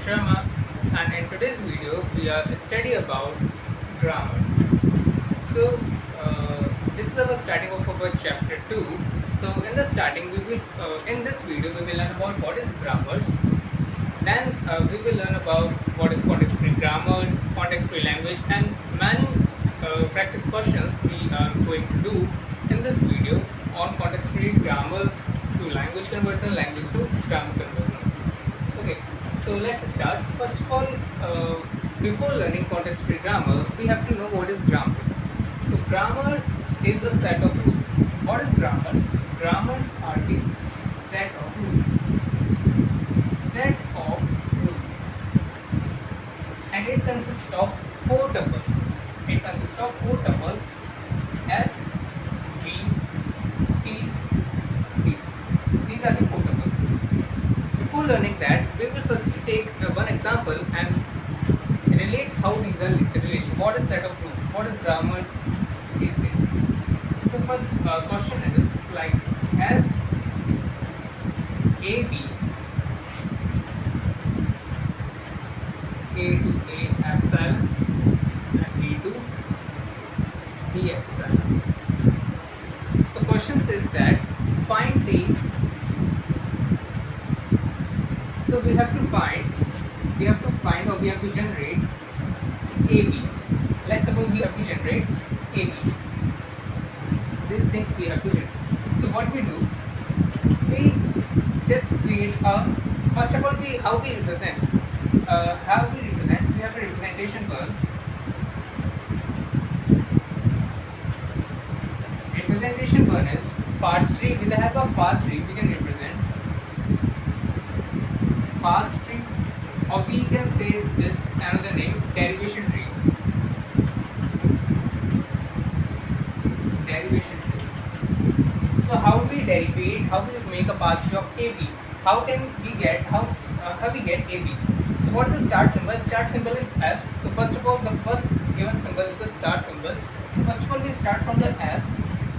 Sharma, and in today's video we are study about grammars. So this is our starting of our chapter 2. So in the starting we will in this video we will learn about what is grammars. Then we will learn about what is context-free grammars, context-free language, and many practice questions we are going to do in this video on context-free grammar to language conversion, language to grammar conversion. Okay, so let's start. First of all, before learning context-free grammar, we have to know what is grammars. So grammars is a set of rules. What is grammars? Grammars are the set of rules. Set of rules, and it consists of four tuples. It consists of four tuples: S, B, T, D. These are the four tuples. Before learning that, we will first take one example and relate how these are related. What is set of rules? What is grammars? These things. So first question is like S, A, B, A to A epsilon, and B to B epsilon. So question says that find the, so we have to find or we have to generate AB. Let's suppose we have to generate AB. These things we have to generate. So what we do, we just create a, first of all how we represent, we have a representation one. Representation one is parse tree. With the help of parse tree we can represent parse tree, or we can say this another name, derivation tree. Derivation tree. So how we derivate, how we make a parse tree of AB? How can we get how we get AB? So what is the start symbol? Start symbol is S. So first of all, the first given symbol is the start symbol. So first of all, we start from the S,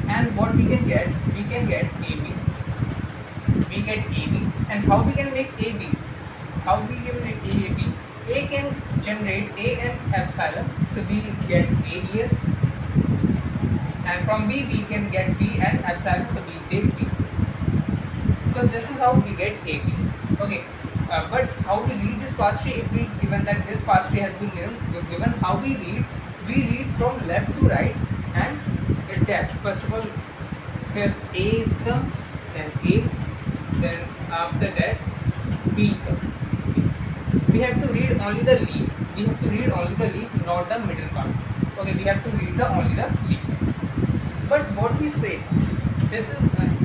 and what we can get? We can get AB. We get AB, and how we can make AB? How we can make AB? A can generate A and epsilon. So we get A here, and from B we can get B and epsilon. So we take B. So this is how we get AB. Okay. But how we read this parse tree? If we given that this parse tree has been given, how we read from left to right and depth. First of all, first A is come, then A, then after that B come. We have to read only the leaf. We have to read only the leaf, not the middle part. Okay, we have to read only the leaves. But what we say, this is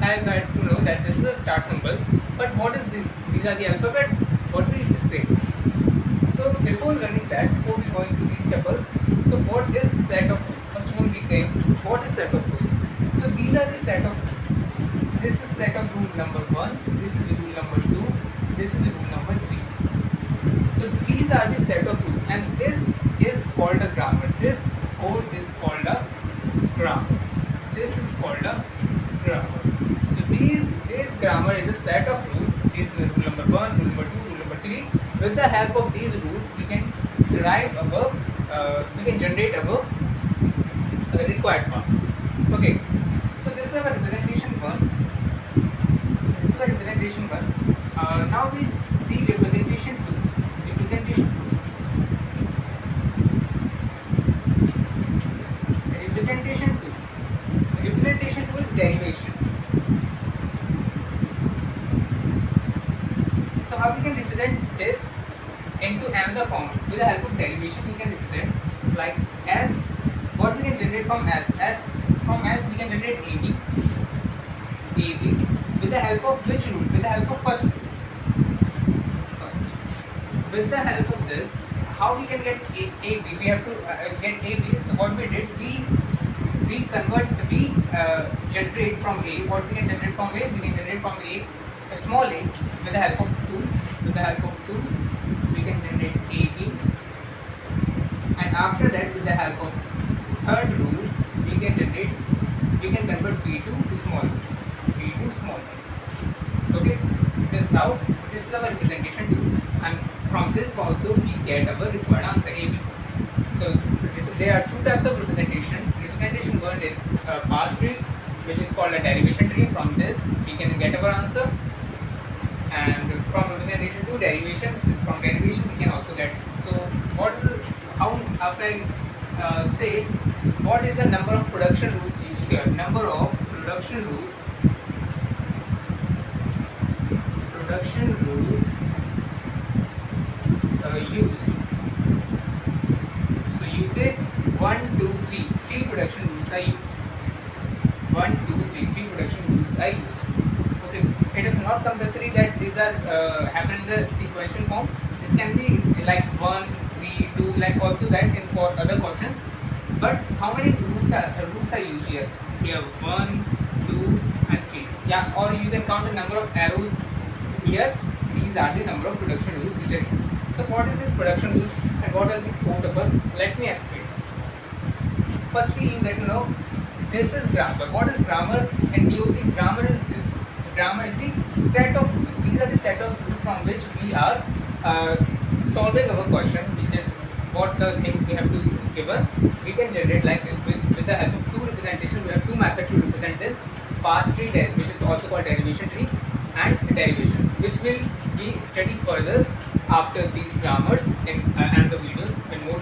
I got to know that this is a start symbol. But what is this? These are the alphabet. What we say. So before learning that, before we go into these tuples, so what is set of rules? First of all, we came. What is set of rules? So these are the set of rules. This is set of rule number 1. This is rule number 2. This is rule number 3. So these are the set of rules, and this is called a grammar. This whole is called a grammar. This is called a grammar. So this grammar is a set of rules. This is rule number 1, rule number 2, rule number 3. With the help of these rules, we can derive we can generate our required part. Okay. So this is our representation 1. This is our representation 1. Now we see representation 2. Representation 2. Representation 2. Representation 2 is derivation. So how we can represent this into another form? With the help of derivation, we can represent like S. What we can generate from S? From S we can generate AB. AB. With the help of which rule? With the help of first rule. First. With the help of this, how we can get AB? We have to get AB. So what we did, we generate from A. What we can generate from A? We can generate from a small a, with the help of 2. With the help of 2, we can generate AB. And after that, with the help of third rule, we can convert B to small. B to small. Okay. This this is our representation 2, and from this also we get our required answer AB. So there are two types of representation. Representation 1 is parse tree, which is called a derivation tree. From this we can get our answer, and from representation 2 derivations. From derivation we can also get. So what is the, how after I say what is the number of production rules used here? Number of production rules used. So you say 1, 2, 3. 3 production rules are used. 1, 2, 3. 3 production rules are used. Okay. It is not compulsory that these are happen in the sequential form. This can be like 1, 3, 2, like also that in for other questions. But how many rules are used here? Here 1, 2, and 3. Yeah, or you can count the number of arrows here. These are the number of production rules which are used. So what is this production rules and what are these four tuples? Let me explain. Firstly, you get to know this is grammar. What is grammar and DOC? Grammar is this. Grammar is the set of rules. These are the set of rules from which we are solving our question. Which is what the things we have to given. We can generate like this with the help of two representation. We have two methods to represent this parse tree, which is also called derivation tree, and derivation, which will be studied further after these grammars and the videos in more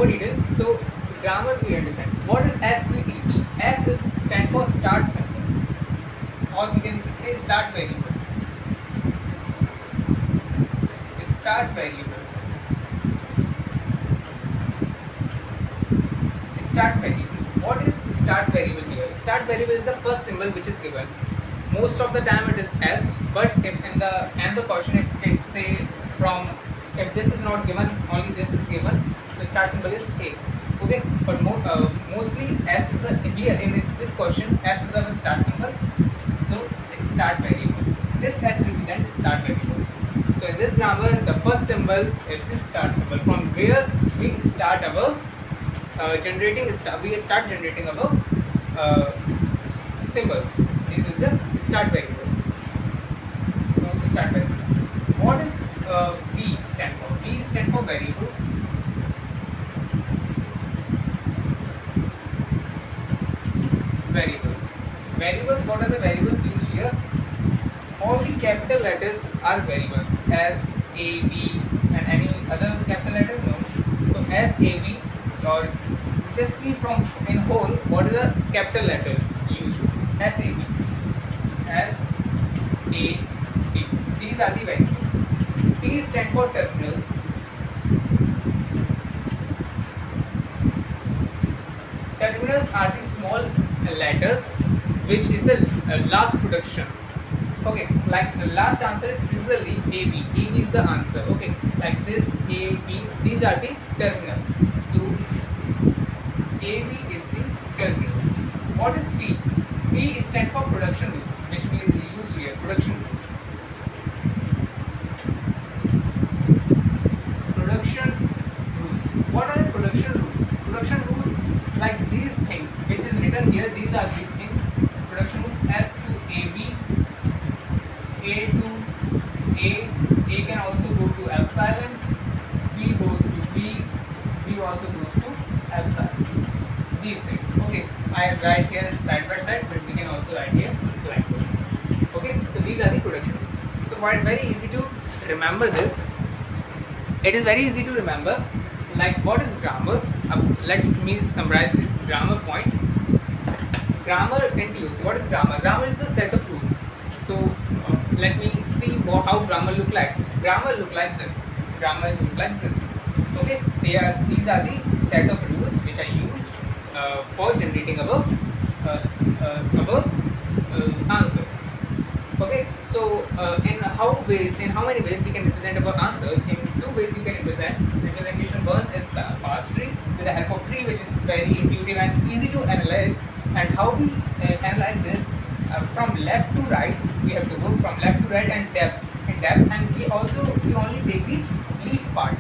details. So grammar we understand. What is SVTP? S is stand for start symbol, or we can say start variable. Start variable. Start variable. What is start variable here? Start variable is the first symbol which is given. Most of the time it is S, but if in the end the question if it say from, if this is not given, only this is given, so start symbol is A. Okay, but mostly S is a, here in this question S is our start symbol, so it's start variable. This S represents start variable. So in this grammar the first symbol is this start symbol, from where we start our generating our symbols. These are the start variables. So the start variable. What is V stand for? V stand for variables. Variables. What are the variables used here? All the capital letters are variables. S, A, B, and any other capital letter? No. So S, A, B, or just see from in whole what are the capital letters used. S, A, B. S, A, B. These are the variables. T stand for terminals. Terminals are the small letters which is the last productions. Okay, like the last answer is this is the leaf AB. AB is the answer. Okay, like this AB. These are the terminals. So AB is the terminals. What is P? P stand for production rules, which we use here. Production rules. Production rules. What are the production rules? Production rules like these things, which is written here. These are the things. Production rules S to AB, A to A. A can also go to epsilon. B goes to B. B also goes to epsilon. These things. Okay, I write here side by side, but we can also write here like this. Okay, so these are the production rules. So while very easy to remember this, it is very easy to remember. Like what is grammar? Let me summarize this grammar point. Grammar in TOC. What is grammar? Grammar is the set of rules. So let me see how grammar look like. Grammar look like this. Grammar is look like this. Okay, these are the set of rules which are used for generating our answer. Okay, so in how many ways we can represent our answer? In two ways you can represent. Representation one is the parse tree with the help of tree, which is very intuitive and easy to analyze. And how we analyze this from left to right, we have to go from left to right and depth, and we only take the leaf part.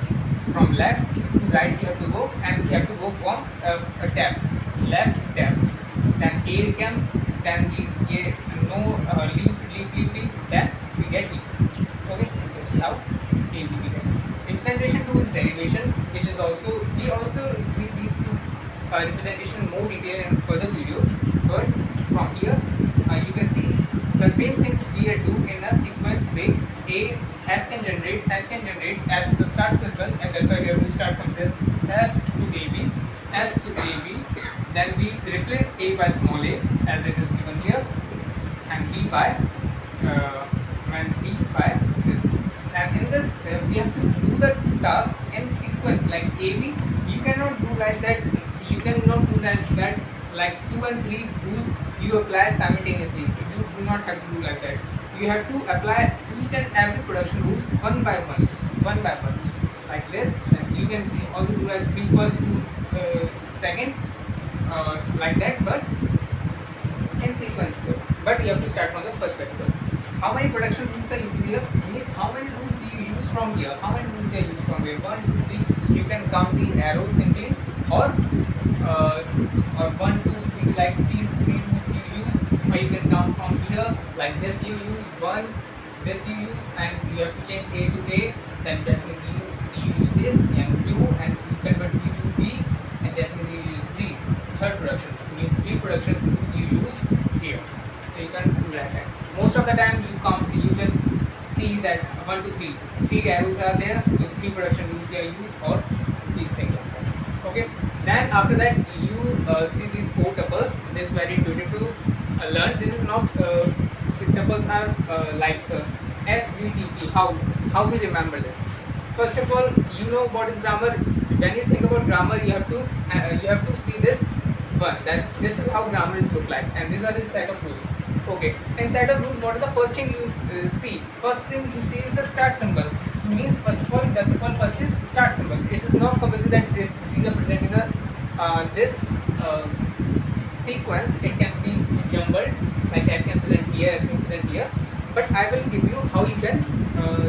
From left to right we have to go, and we have to go from a depth, left depth, then A cam, then no leaf, then representation in more detail in further videos. But from here, you can see the same things we do in a sequence way. S can generate, S is the start symbol, and that's why we have to start from this S to AB, S to AB. Then we replace A by small a as it is given here, and B by this. And in this, we have to do the task in sequence like AB. You cannot do like that. You cannot do that like 2 and 3 rules you apply simultaneously. You do not have to do like that. You have to apply each and every production rules one by one, like this. And you can also do like 3 first, 2 second, like that, but in sequence. But you have to start from the first particle. How many production rules are used here? Means how many rules you use from here? How many rules are used from here? 1, 2, 3. You can count the arrows simply, or 1, 2, 3. Like these 3 rules you use, or you can count from here. Like this you use 1, this you use, and you have to change A to A. Then definitely you use this, and 2, and you convert B to B, and definitely you use 3. Third production. So means 3 productions rules you use here. So you can do that. Most of the time you just see that 1, 2, 3. 3 arrows are there, so 3 production rules are used, or these things like that. Okay. Then after that you see these 4 tuples. This is very intuitive to learn. This is not the tuples are like SVTP. How we remember this? First of all, you know what is grammar. When you think about grammar, you have to see this one. That this is how grammar is look like, and these are the set of rules. Okay, inside of rules, what is the first thing you see? First thing you see is the start symbol. So means first of all, the tuple first is start symbol. It is not compulsory that if these are presenting this sequence, it can be jumbled. Like S can present here, S can present here. But I will give you how you can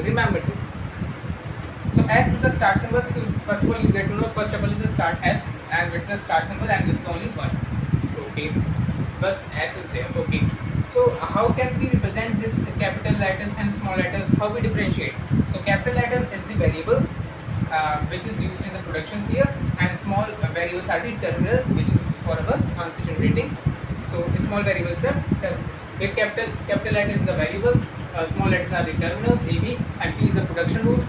remember this. So S is the start symbol. So first of all, you get to know first tuple is the start S, and it's the start symbol, and this is only one. Okay, but S is there. Okay. So how can we represent this capital letters and small letters? How we differentiate? So capital letters is the variables which is used in the productions here, and small variables are the terminals which is used for our answer generating. So small variables are big capital letters is the variables, small letters are the terminals AB, and P is the production rules.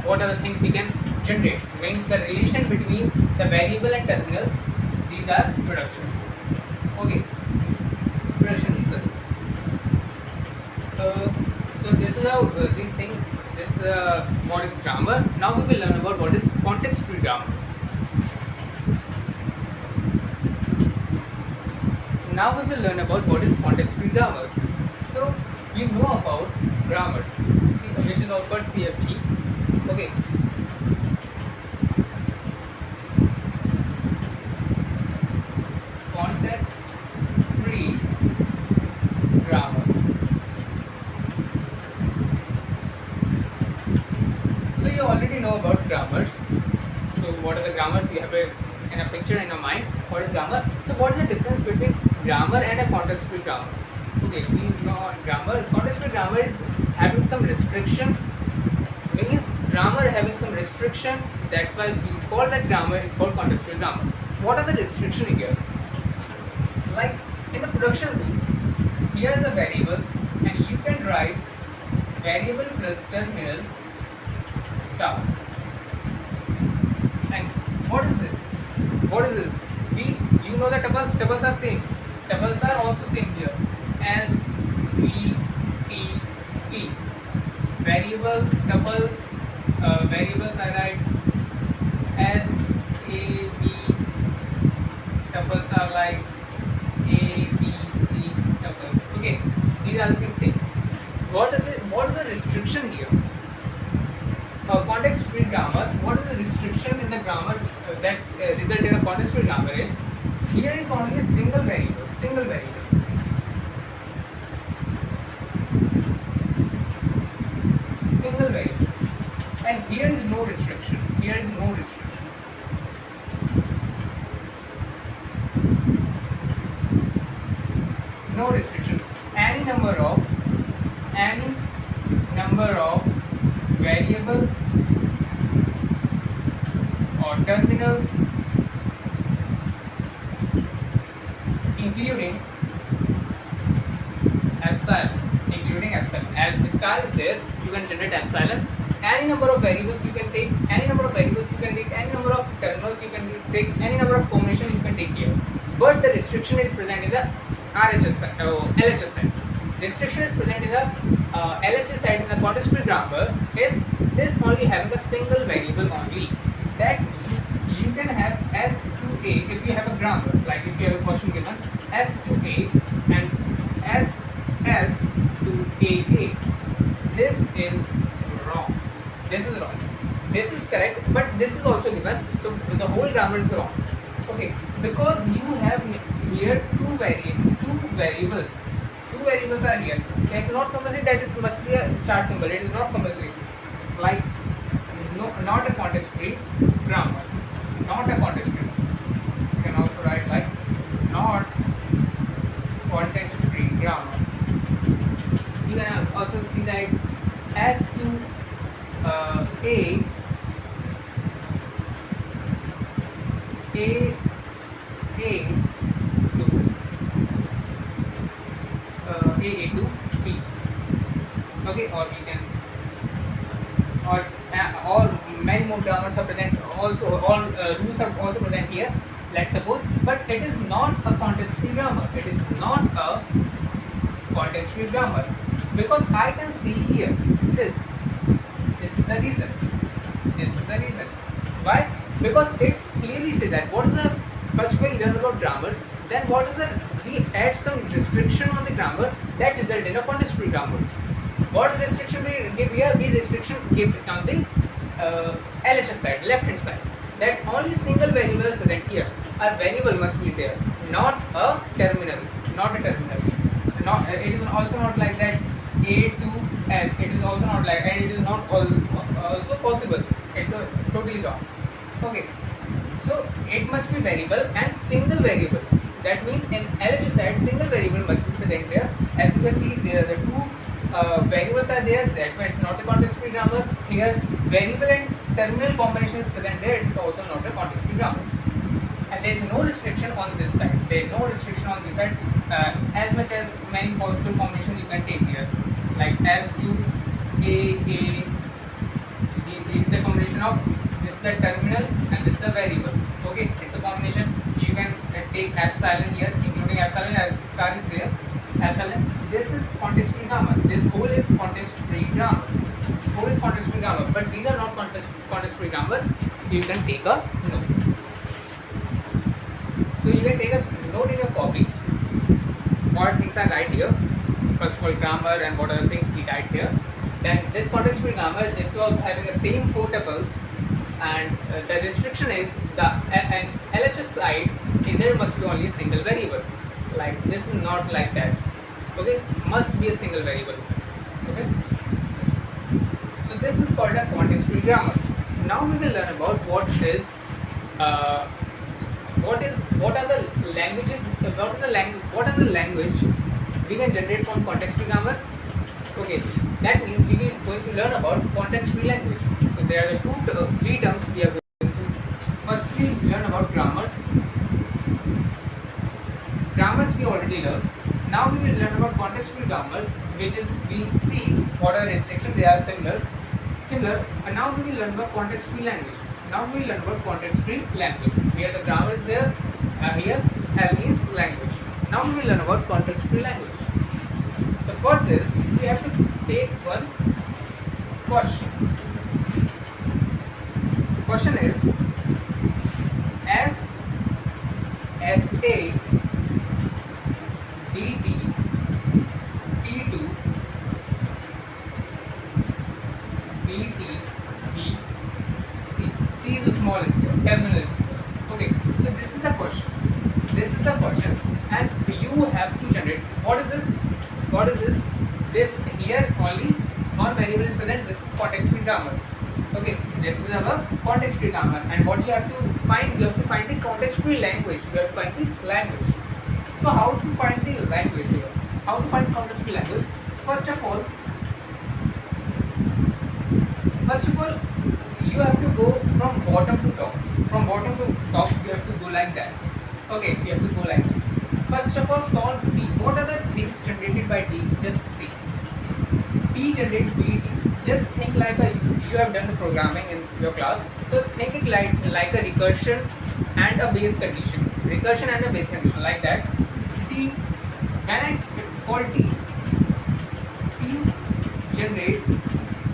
What are the things we can generate? Means the relation between the variable and terminals. These are production rules. Okay. Production rules. So this is how these things. This what is grammar. Now we will learn about what is context-free grammar. Now we will learn about what is context-free grammar. So you know about grammars, which is also called CFG. Okay. Context-free grammar. So you already know about grammars. So what are the grammars? You have in a picture in your mind. What is grammar? So what is the difference between grammar and a context-free grammar? Okay, we know grammar. Context-free grammar is having some restriction. Means grammar having some restriction. That's why we call that grammar is called context-free grammar. What are the restrictions here? Like in the production rules, here is a variable, and you can write variable plus terminal star. And what is this? What is this? You know that tuples are same. Tuples are also same here. S V T P. Variables, tuples, variables I write S A B. Tuples are like A B C tuples. Okay, these are the things. What is the restriction here? Context-free grammar. What is the restriction in the grammar that result in a context-free grammar is? Here is only a single variable. And here is no restriction. No restriction. Any number of variable or terminals including epsilon. As star is there, you can generate epsilon. Any number of variables you can take, any number of terminals you can take, any number of combinations you can take here. But the restriction is present in the RHS side, LHS side. Restriction is present in the LHS side in the context free grammar is this only having a single variable only. That you can have S to A if you have a grammar, like if you have a question given S to A and S to AA. This is wrong. This is wrong. This is correct, but this is also given. So the whole grammar is wrong. Okay, because you have here two variables. Two variables are here. It's not compulsory that this must be a start symbol. It is not compulsory. Like no, not a context free grammar. Not a context free. You can also write like not context free grammar. You can also see that S to A to A to B. Okay, or we can or many more grammars are present. Also, all rules are also present here. Let's suppose, but it is not a context free grammar. It is not a context free grammar because I can see here this. This is the reason. This is the reason. Why? Because it's clearly say that what is the first we learn about grammars. Then what is the we add some restriction on the grammar that result in a context free grammar. What restriction we give here? We restriction give on the LHS side, left hand side. That only single variable is present here. A variable must be there, not a terminal. Not a terminal. Not it is also not like that A to S. It is also not like, and it is not also possible. It's a totally wrong. Okay. So it must be variable and single variable. That means in LHS side, single variable must be present there. As you can see, there are the two variables are there. That's why it's not a context free grammar. Here, variable and terminal combination is present there. It is also not a context free grammar. And there is no restriction on this side. There is no restriction on this side. As much as many possible combinations you can take here, like S to A. It's a combination of this is the terminal and this is the variable. Okay, it's a combination. You can take epsilon here, including epsilon as star is there. Epsilon. This is context free grammar. This whole is context free grammar. This whole is context free grammar. But these are not context free grammar. You can take a note. So you can take a note in your copy. What things are right here. First of all, grammar and what other things we write here. Then this context free grammar is also having the same four tuples, and the restriction is the an LHS side. There must be only a single variable. Like this is not like that. Okay, must be a single variable. Okay. So this is called a context free grammar. Now we will learn about what are the languages, what are the language we can generate from context free grammar. Okay, that means we are going to learn about context free language. So there are the three terms we are going to. First we learn about grammars. Grammars we already learned. Now we will learn about context free grammars, which is we see what are restrictions. They are similar. And now we will learn about context free language. Now we will learn about context free language. Here the grammar is there. Here L means language. Now we will learn about context free language. So for this we have to take one question. Question is SA DT T2 BT BC. C is small, is there, terminal is there. Okay, so this is the question. This is the question, and you have to generate. What is this? What is this? This here only one variable is present. This is context free grammar. Okay, this is our context free grammar, and what you have to find? You have to find the context free language. You have to find the language. So how to find the language here? How to find context free language? First of all, you have to go from bottom to top. From bottom to top, you have to go like that. Okay, you have to go like that. First of all, solve T. What are the things generated by T? Just see. T generate B. T. Just think like you have done the programming in your class. So think it like a recursion and a base condition. Recursion and a base condition like that. T. When I call T generate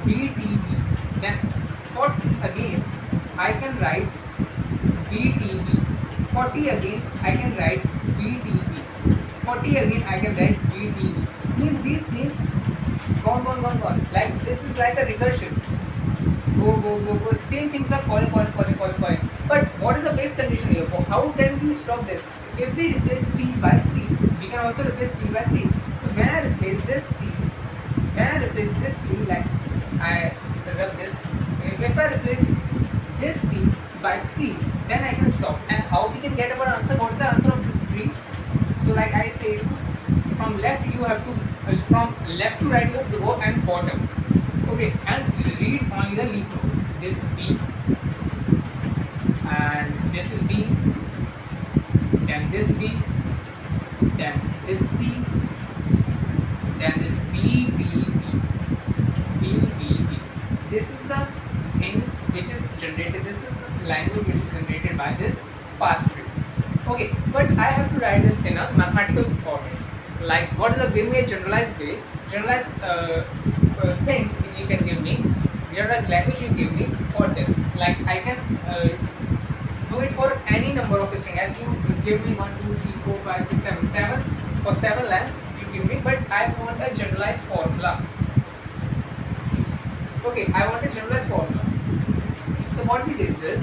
BTB. Then for T again, I can write BTB. For T again, I can write BTB. For T again, I can write BTB. Means these things gone. Like this is like a recursion. Go. Same things are calling. But what is the base condition here? How can we stop this? If we replace T by C, we can also replace T by C. So when I replace this T, like I rub this. If I replace this T by C, then I can stop. And how we can get our answer? What's the answer of this tree? So like I say, from left you have to from left to right you have to go and bottom. Okay, and read only the leaf node. This B and this is B, then this B, then this C, then this B. This is the thing which is generated. This is the language which is generated by this pass tree. Okay, but I have to write this in a mathematical format. Like what is the give me a generalized way, generalized thing you can give me, generalized language you give me for this. Like I can do it for any number of string. As you give me 1, 2, 3, 4, 5, 6, 7 for 7 length you give me, but I want a generalized formula. Okay, I want a generalized formula. So what we did is,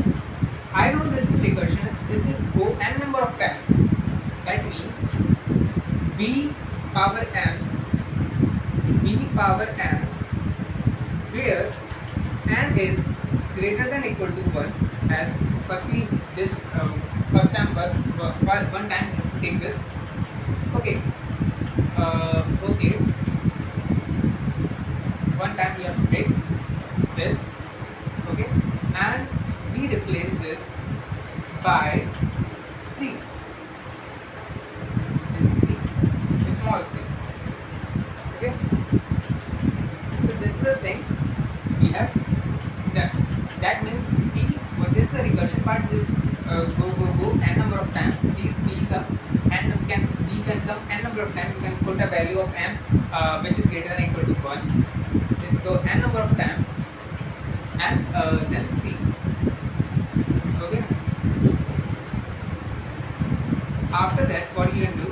I know this is recursion, this is go n number of times. That means b power n, where n is greater than equal to 1. As firstly this first time one time take this. Okay, one time we have to take this. Okay, and we replace this by C. This C, small c. Okay, so this is the thing we have done. That means T, this is the recursion part. This go n number of times. These B comes and B can come n number of times. You can put a value of m which is greater than equal to 1. This go n number of times and then C. Okay. After that, what you can do?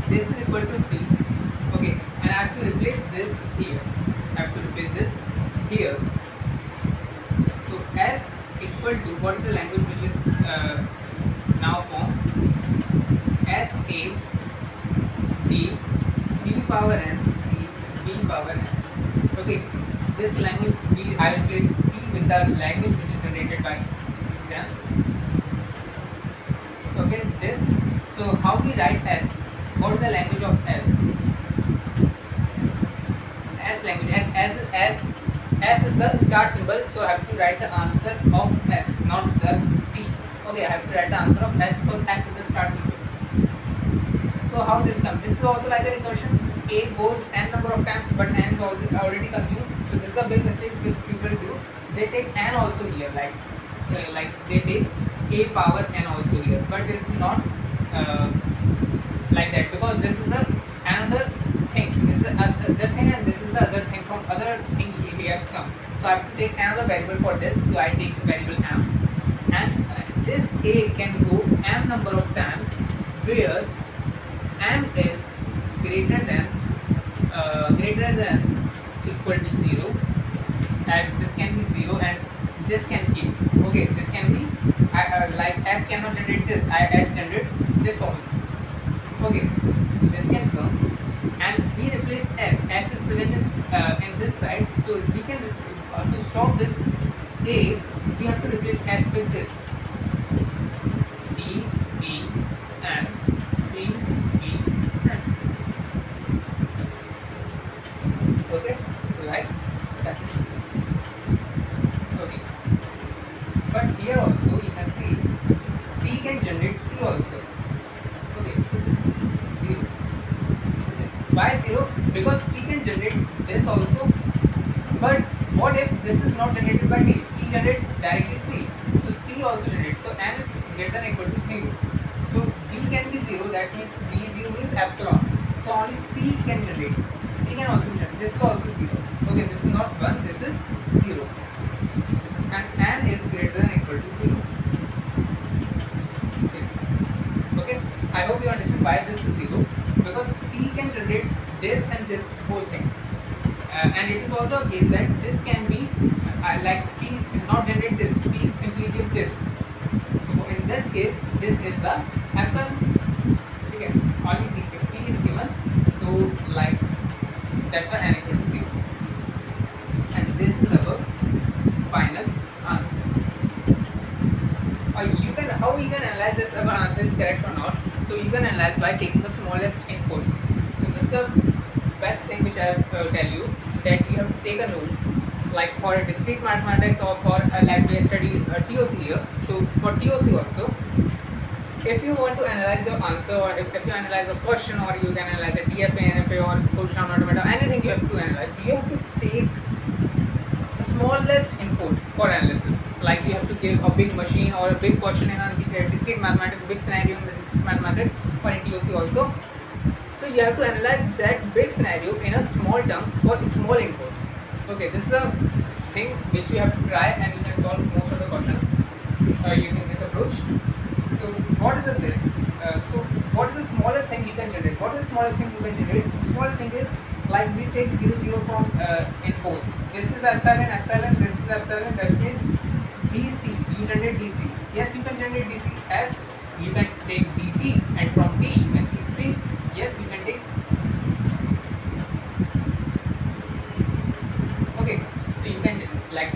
This is equal to T. Okay, and I have to replace this here. So S equal to, what is the language which is now formed? S A D B power n C B power n. Okay, this language I replace T with the language which is generated by them. Okay, this. So how we write S? What is the language of S? S language. S is the start symbol. So I have to write the answer of S, not the T. Okay, I have to write the answer of S because S is the start symbol. So how this comes? This is also like a recursion. A goes n number of times, but n is already consumed. So this is a big mistake which people do. They take n also here, like they take a power n also here, but it's not like that, because this is the another things. This is the other thing, and this is the other thing from other thing we have come. So I have to take another variable for this. So I take the variable m, and this a can go m number of times where m is greater than equal to 0, as this can be 0 and this can keep. Okay, this can be like S cannot generate this, S generate this only. Okay, so this can come and we replace S. S is present in this side, so we can to stop this A, we have to replace S with this D, E, and C, E, N. Okay, like that. Okay, but here also you can see T can generate C also. Why 0? Because t can generate this also. But what if this is not generated by t? T generates directly c. So c also generates. So n is greater than or equal to 0. So b can be 0. That means b0 means epsilon. So only c can generate. C can also generate. This is also 0. Okay, this is not 1. This is 0. And n is greater than or equal to 0. Okay, I hope you understand why this is 0, because t can generate this and this whole thing, and it is also a case that this can be like t not generate this, t simply give this. So in this case this is the epsilon. Okay, only c is given, so like that's why n equal to 0, and this is our final answer. You can, how you can analyze this our answer is correct or not. So you can analyze by taking the smallest input. So this is the best thing which I tell you, that you have to take a rule, like for discrete mathematics or for like we study TOC here. So for TOC also, if you want to analyze your answer, or if you analyze a question, or you can analyze a DFA, NFA, or position automata, anything you have to analyze, you have to take the smallest input for analysis. Like you have to give a big machine or a big question in a discrete mathematics, big scenario in the discrete mathematics, or in TOC also. So you have to analyze that big scenario in a small terms for small input. Okay, this is a thing which you have to try, and you can solve most of the questions using this approach. So what is this? So what is the smallest thing you can generate? What is the smallest thing you can generate? The smallest thing is like we take 0, 0 from in both. This is epsilon, epsilon. This is epsilon. That means DC. You generate DC. Yes, you can generate DC. S. You can take dt, and from D you can take C. Yes, you can take. Okay, so you can like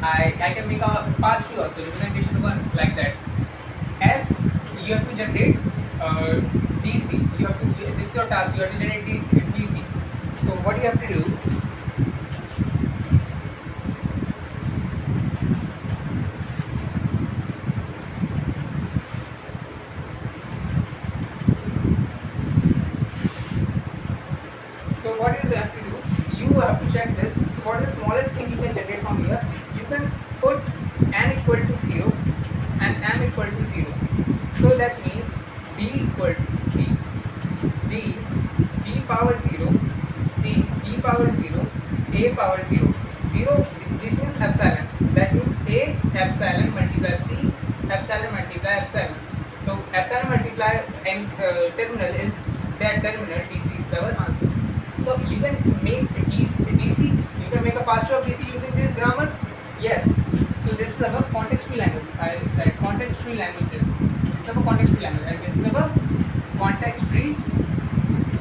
I can make a past tree also, representation one like that. S, you have to generate DC. You have to, this is your task. You have to generate DC. So what you have to do? So what you have to do? You have to check this. So what is the smallest thing you can generate from here? You can put n equal to 0 and m equal to 0. So that means d equal to b power 0, c b power 0, a power 0. 0, this means epsilon. That means a epsilon multiply c, epsilon multiply epsilon. So epsilon multiply m terminal is that terminal, dc is our answer. So you can make DC, you can make a parser of DC using this grammar. Yes. So this is our context-free language. I write context-free language. This is our context-free language, and this is our context-free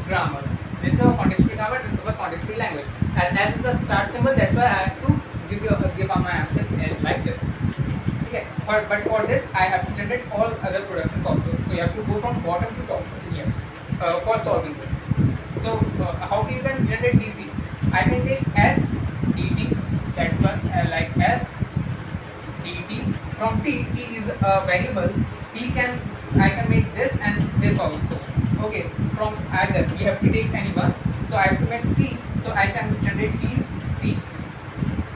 grammar. This is our context-free grammar. This is our context-free language. As is a start symbol, that's why I have to give my answer like this. Okay. But for this, I have to generate all other productions also. So you have to go from bottom to top here for solving this. So how you can generate DC? I can take S dt, that's what like S dt from t. T is a variable. I can make this and this also. Okay, from either we have to take any one. So I have to make C. So I can generate DC.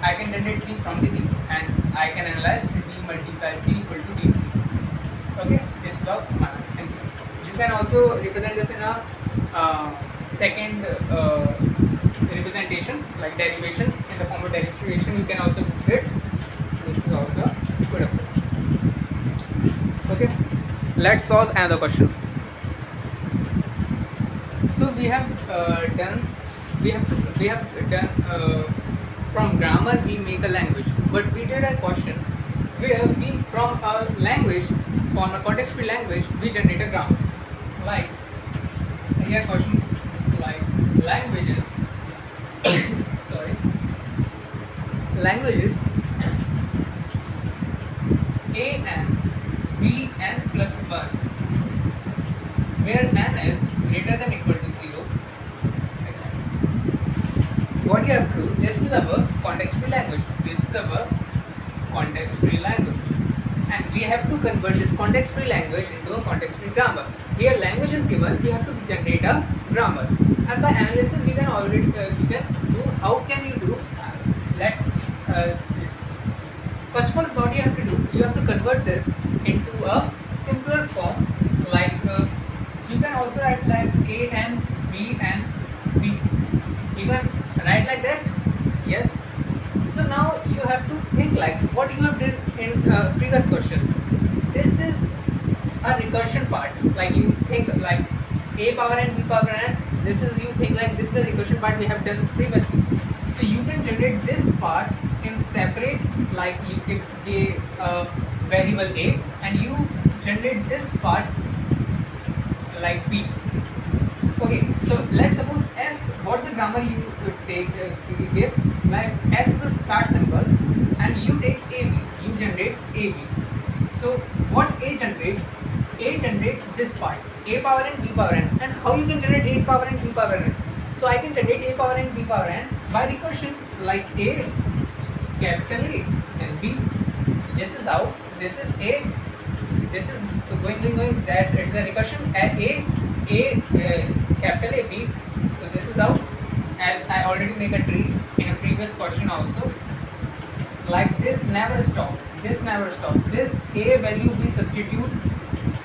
I can generate C from the D, and I can analyze D multiply C equal to DC. Okay, this is our answer. You can also represent this in a second representation, like derivation, in the form of derivation. You can also do it. This is also a good approach. Okay, let's solve another question. So we have done from grammar we make a language, but we did a question where we from a language, from a context-free language, we generate a grammar. Like here question, like languages sorry, languages a n b n plus 1, where n is greater than equal to 0. What you have to do, this is our context-free language. This is our context-free language, and we have to convert this context-free language into a context-free grammar. Here language is given, we have to generate a grammar. And by analysis you can already you can do, how can you do, let's first of all what you have to do, you have to convert this into a simpler form, like you can also write like a and b and b, you can write like that. Yes. So now you have to think like what you have did in previous question. This is a recursion part, like you think like a power and b power n, this is, you think like this is the recursion part we have done previously. So you can generate this part in separate, like you give a variable a and you generate this part like b. Okay, so let's suppose s, what's the grammar you take, you give, like s is a start symbol and you take ab, you generate ab. So what a generate, a generate this part, a power n, b power n. And how you can generate a power n, b power n? So I can generate a power n, b power n by recursion, like a capital A and b. This is how, this is a, this is going, that it's a recursion, a capital A b. So this is how, as I already make a tree in a previous question also, like this never stop, this never stop, this a value we substitute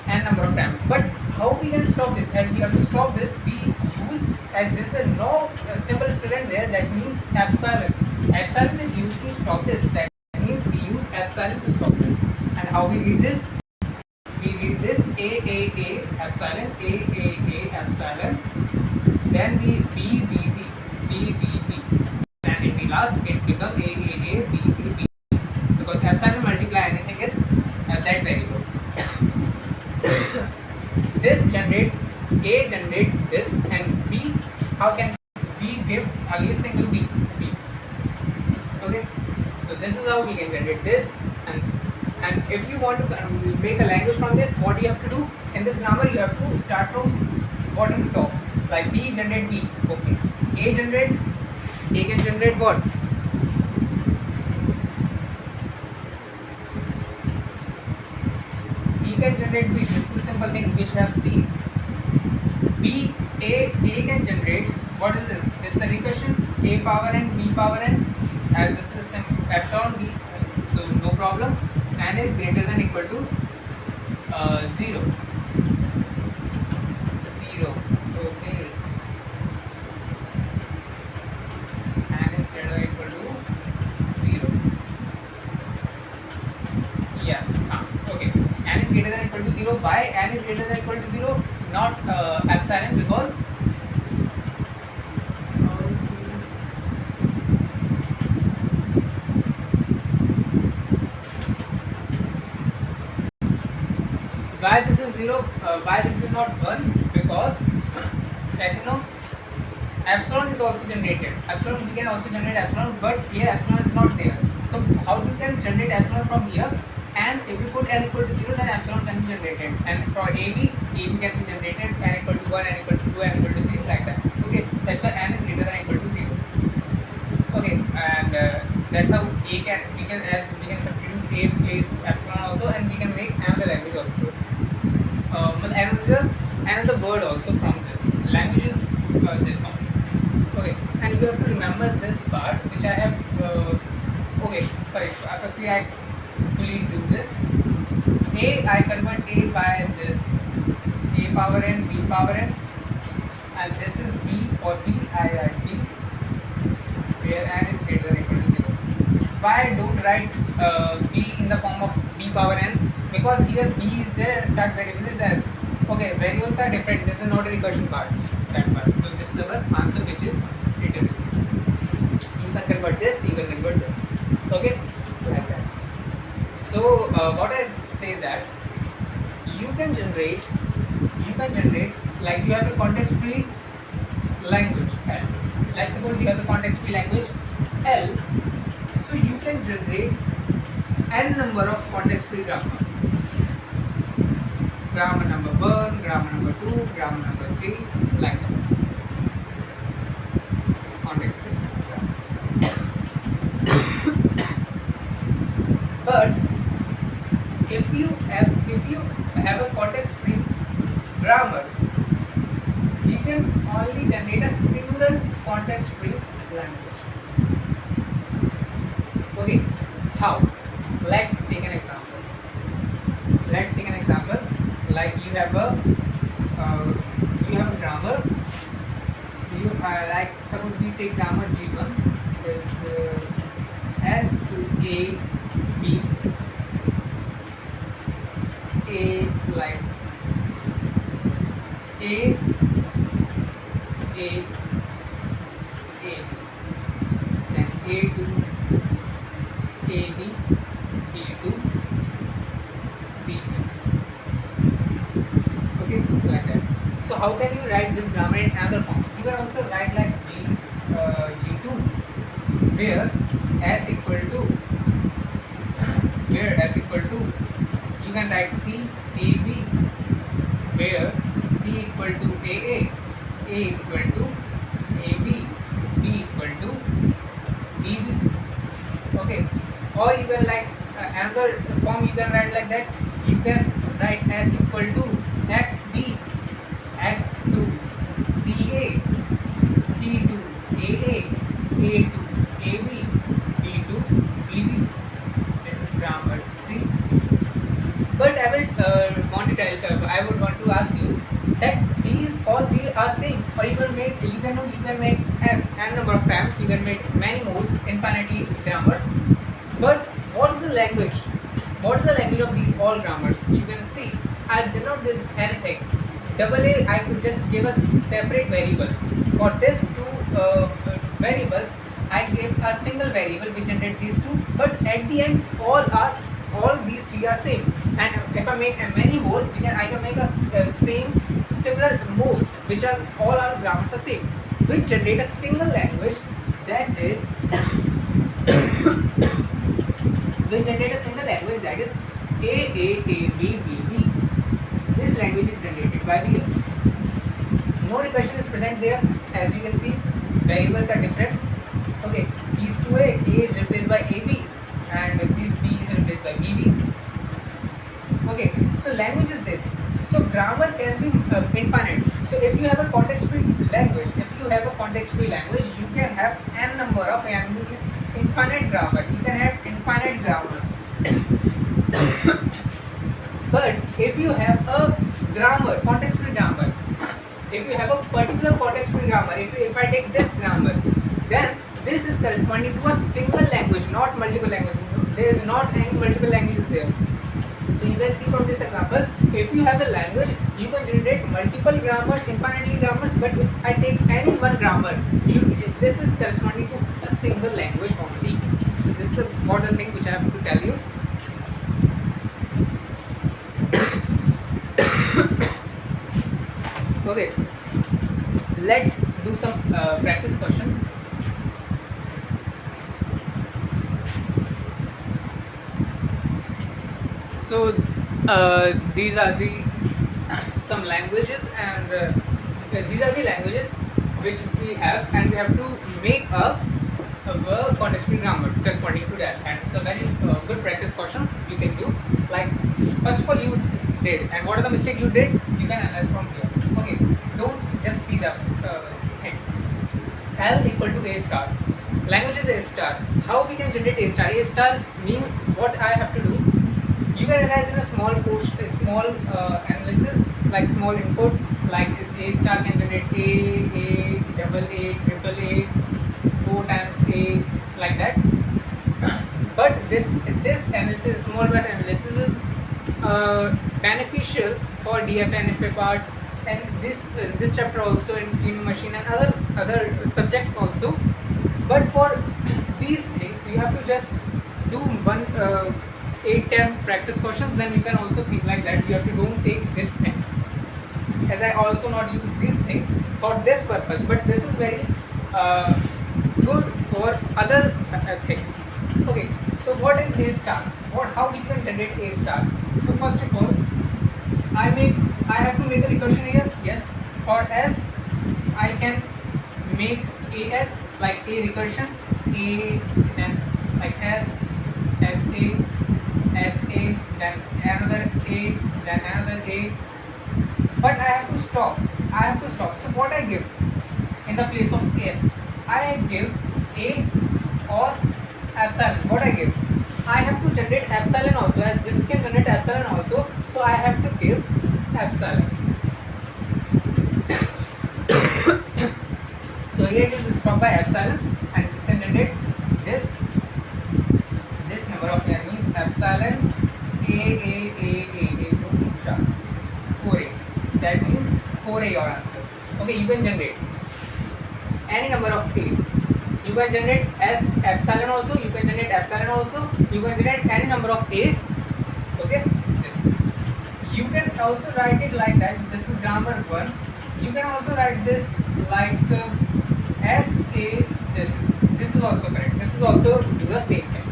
n number of times. But how we can stop this? As we have to stop this, we use, as this is no symbol is present there, that means epsilon. Epsilon is used to stop this, that means we use epsilon to stop this. And how we read this? We read this a epsilon, a epsilon, then we b, and in the last it becomes a b, because epsilon multiply anything is that variable. This generate, a generate this, and b, how can b give only single b? Okay, so this is how we can generate this. And if you want to make a language from this, what you have to do in this grammar, you have to start from bottom to top, like b generate b. Okay, a generate, a can generate what? B can generate b. This is a simple thing which we have seen. B, a can generate, what is this? This is the recursion, a power n, b power n, as the system epsilon b, so no problem. N is greater than equal to 0. Okay. N is greater than equal to 0. Yes. Okay. N is greater than equal to 0. Why n is greater than equal to 0? Not epsilon, because why this is 0, why this is not 1? Because as you know, epsilon is also generated. Epsilon, we can also generate epsilon, but here epsilon is not there. So how you can generate epsilon from here? And if you put n equal to 0, then epsilon can be generated. And for AB can be generated, n equal to 1, n equal to 2, n equal to 3, like that. Okay, that's why n is greater than equal to 0. Okay, and that's how we can substitute a place epsilon also, and we can make another language also. Another word also from this language is this one. Okay, and you have to remember this part which I have. Okay, sorry. Firstly, I fully do this. I convert a by this a power n, b power n, and this is b. For b, I write b, where n is greater than equal to 0. Why don't write b in the form of b power n? Because here b is there and start variable is s. Okay, variables are different. This is not a recursion part. That's why. So this is our answer, which is written. You can convert this. You can convert this. Okay, like that. So what I say that you can generate like you have a context-free language L. Let's suppose you have a context-free language L. So you can generate n number of context-free grammar. Grammar number 1, grammar number 2, grammar number 3, like that. Context-free grammar. But if you have a context-free grammar, you can only generate a context-free language. Okay, how? Let's take an example. Let's take an example. Like uh, you have a grammar. You like suppose we take grammar G1 is S to A B A like A A A then A to A B B to B. Okay, like that. So how can you write this grammar in another form? You can also write like G2 where S equal to you can write C A B where C equal to A equal to AB, B equal to BB. Okay, or you can like another form you can write like that. You can write S equal to XB, X to CA, C to AA, A to AB, B to BB. This is grammar 3. But I would want to ask you that these all three are same, or you can make n number of times. You can make many more infinitely grammars. But what is the language? What is the language of these all grammars? You can see I did not do anything. Double A, I could just give a separate variable. For this two variables, I gave a single variable which generate these two. But at the end, all these three are same. And if I make many more, I can make a similar more, which has all our grammars are same, which generate a single language that is will generate a single language that is ABB. This language is generated by the no recursion is present there. As you can see, variables are different. Okay, these two A is replaced by AB and this B is replaced by BB. Okay, so language is this. So grammar can be infinite. So if you have a context-free language, you can have n number of languages, infinite grammar. You can have infinite grammars. But if you have a grammar, context-free grammar, if you have a particular context-free grammar, if I take this grammar, then this is corresponding to a single language, not multiple languages. There is not any multiple languages there. So you can see from this example, if you have a language, you can generate multiple grammars, infinitely grammars. But if I take any one grammar, this is corresponding to a single language only. So this is the important thing which I have to tell you. Okay, let's do some practice questions. So these are the some languages, and these are the languages which we have, and we have to make a context-free grammar corresponding to that. And it's a very good practice questions you can do. Like first of all, you did, and what are the mistakes you did? You can analyze from here. Okay, don't just see the things. L equal to A star. Language is A star. How we can generate A star? A star means what I have to do. You can analyze in a small analysis, like small input, like A star can generate A, double A, triple A, 4 times A, like that. But this analysis, small part analysis, is beneficial for DFA and FA part, and this chapter also in machine and other subjects also. But for these things, you have to just do 8-10 practice questions. Then you can also think like that. You have to don't take these things, as I also not use this thing for this purpose. But this is very good for other things. Okay, so what is A star? How we can generate A star? So first of all, I have to make a recursion here. Yes, for S, I can make AS like A recursion, A, then like S, SA, then another A, then another A. But I have to stop. So what I give? in the place of S, I give A or epsilon. What I give? I have to generate epsilon also, as this can generate epsilon also, so I have to give epsilon. So here it is stopped by epsilon, and this can generate this number of enemies epsilon a to 4a. That means 4a your answer. Okay, you can generate any number of a's. You can generate s epsilon also, you can generate epsilon also, you can generate any number of a. Okay, yes. You can also write it like that. This is grammar 1. You can also write this like s a. This is also correct. This is also the same thing.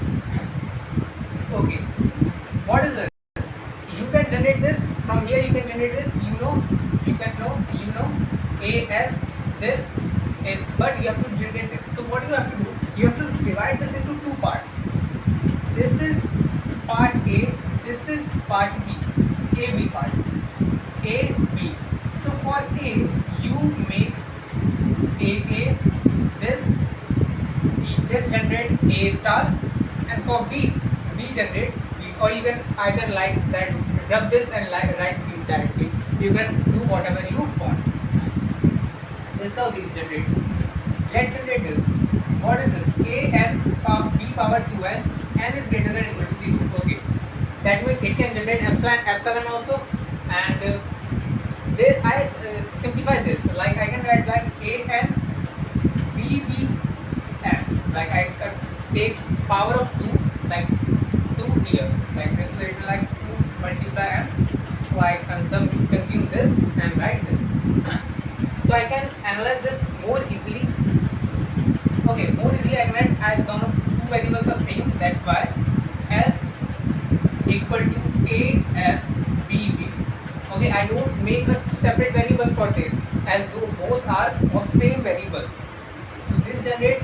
Okay, what is this? You can generate this from here. You can generate this. You know as this is, but you have to generate this. So what you have to do? You have to divide this into two parts. This is part A. This is part B. AB part. AB. So for A, you make AA. This generate A star, and for B generate B, or you can either like that rub this and like write B directly. You can do whatever you want. This is how these generate. Let's generate this. What is this? A n b power 2n. N is greater than or equal to 0. Okay. That means it can generate epsilon also, and I simplify this. Like I can write like a n b b n. Like I can take power of 2, like 2 here. Like this will be like 2 multiply n. So I consume this and write this. So I can analyze this more easily. Okay, more easily I can write as the two variables are same. That's why s equal to a s b b. Okay, I don't make two separate variables for this, as though both are of same variable. So this generate.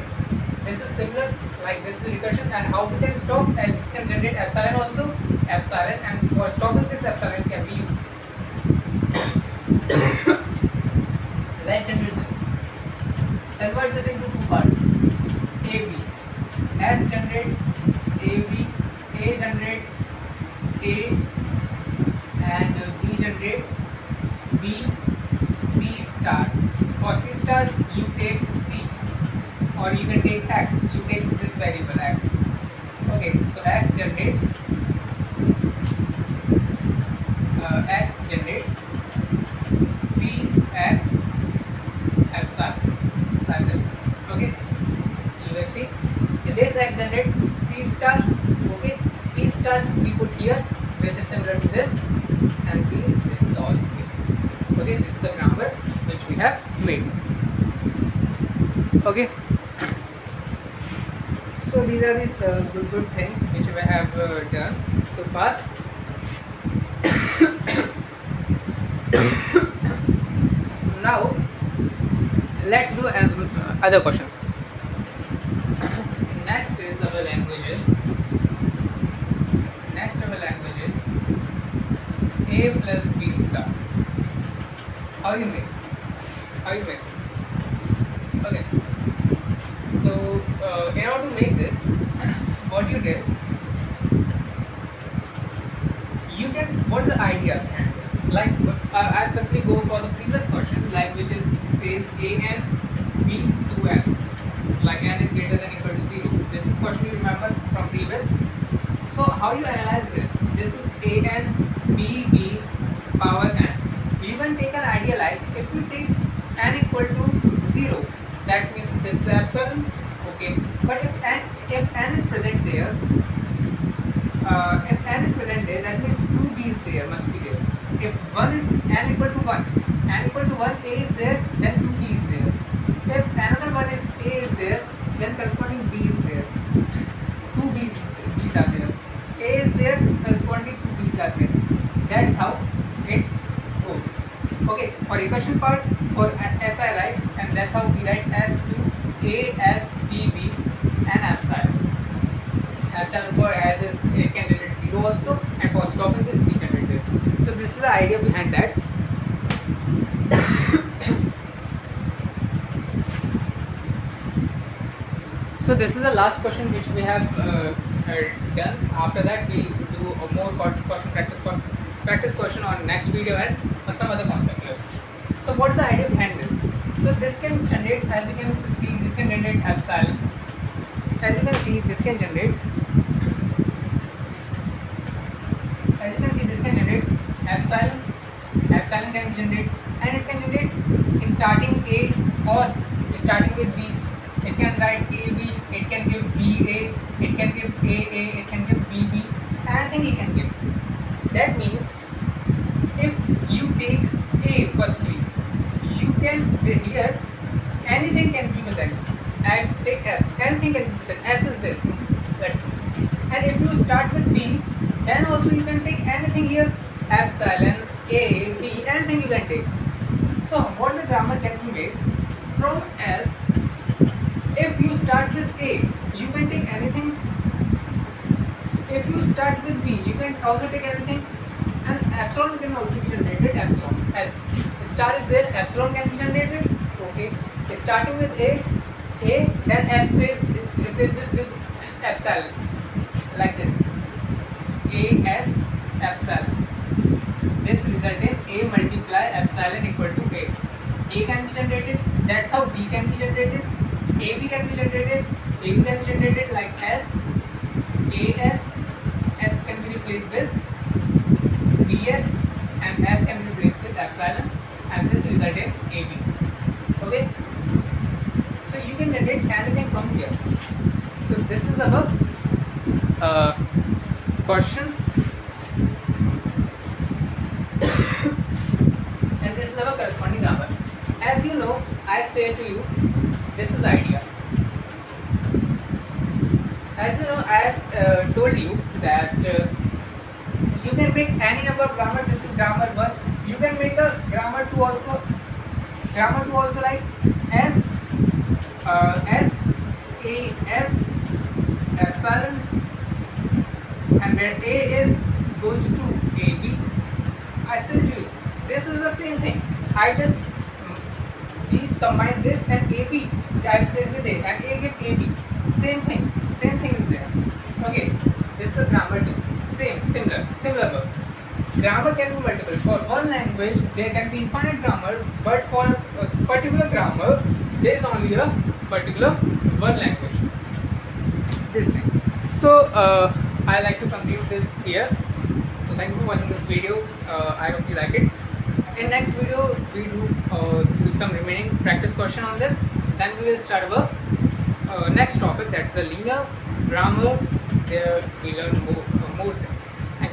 This is similar, like this is recursion, and how we can stop, as this can generate epsilon also, epsilon, and for stopping this epsilon can be used. Let's generate this. Convert this into two parts. AB. S generate AB, A generate A, and B generate B, C star. For C star, you take C. Or you can take x, you take this variable x. Okay, so x generate C x epsilon like this. Okay, you will see this x generate C star. Okay, C star we put here, which is similar to this, and this is all same. Okay, this is the grammar which we have made. Okay. So these are the good things which we have done so far. Now let's do other questions. Next is our languages. A plus B star. How you make this? Okay. So in order to make this, what you did, you can, what is the idea behind this? Like I firstly go for the previous question, like which is says a n b to n, like n is greater than or equal to 0. This is question you remember from previous. So how you analyze this? This is a n b b power n. You can take an idea like if you take n equal to 0, that means this is epsilon. Okay, but if n is present there, that means 2 b's there must be there. If n equal to 1, a is there, then 2 b is there. If another one is a is there, then corresponding b is there. 2 b's are there. A is there, corresponding 2 b's are there. That's how it goes. Okay, for recursion part, for SI write, and that's how we write S to A S B B and epsilon. Epsilon for as is, it can generate 0 also, and for stopping this we generate this. So this is the idea behind that. So this is the last question which we have done. After that, we do a more practice question on next video and some other concept here. So what is the idea behind this? So this can generate, as you can see, this can generate epsilon. As you can see, this can generate. As you can see, this can generate epsilon. Epsilon can generate, and it can generate starting A or starting with B. It can write AB, it can give BA, it can give AA, it can give BB, anything it can give. That means if you take A firstly, you can here anything can be present. As take S, anything can be present. S is this. That's it. And if you start with B, then also you can take anything here, epsilon, A, B, anything you can take. So what the grammar can be made from S. If you start with A, you can take anything. If you start with B, you can also take anything. And epsilon can also be generated. Epsilon, as star is there, epsilon can be generated. Okay, starting with A, then S replace this with epsilon, like this. A S epsilon. This result in A multiply epsilon equal to A. A can be generated. That's how B can be generated. AB can be generated. AB can be generated like S. AS. S can be replaced with BS, and S can be replaced with epsilon, and this result in AB. Okay. So you can generate anything from here. So this is our question. And this is our corresponding grammar. As you know, I say to you, this is idea. As you know, I have told you that you can make any number of grammar. This is grammar 1. You can make a grammar 2 also. Grammar 2 also like S A S epsilon, and where A is goes to AB. I said to you, this is the same thing. I just these combine this and AB. I replace with A and A give AB. Same thing is there. Okay, this is the grammar 2. Similar verb. Grammar can be multiple. For one language, there can be infinite grammars, but for a particular grammar, there is only a particular one language. This thing. So I like to conclude this here. So thank you for watching this video. I hope you like it. In next video, we do some remaining practice question on this. Then we will start our next topic, that's the linear grammar. There we learn more things. Thank you.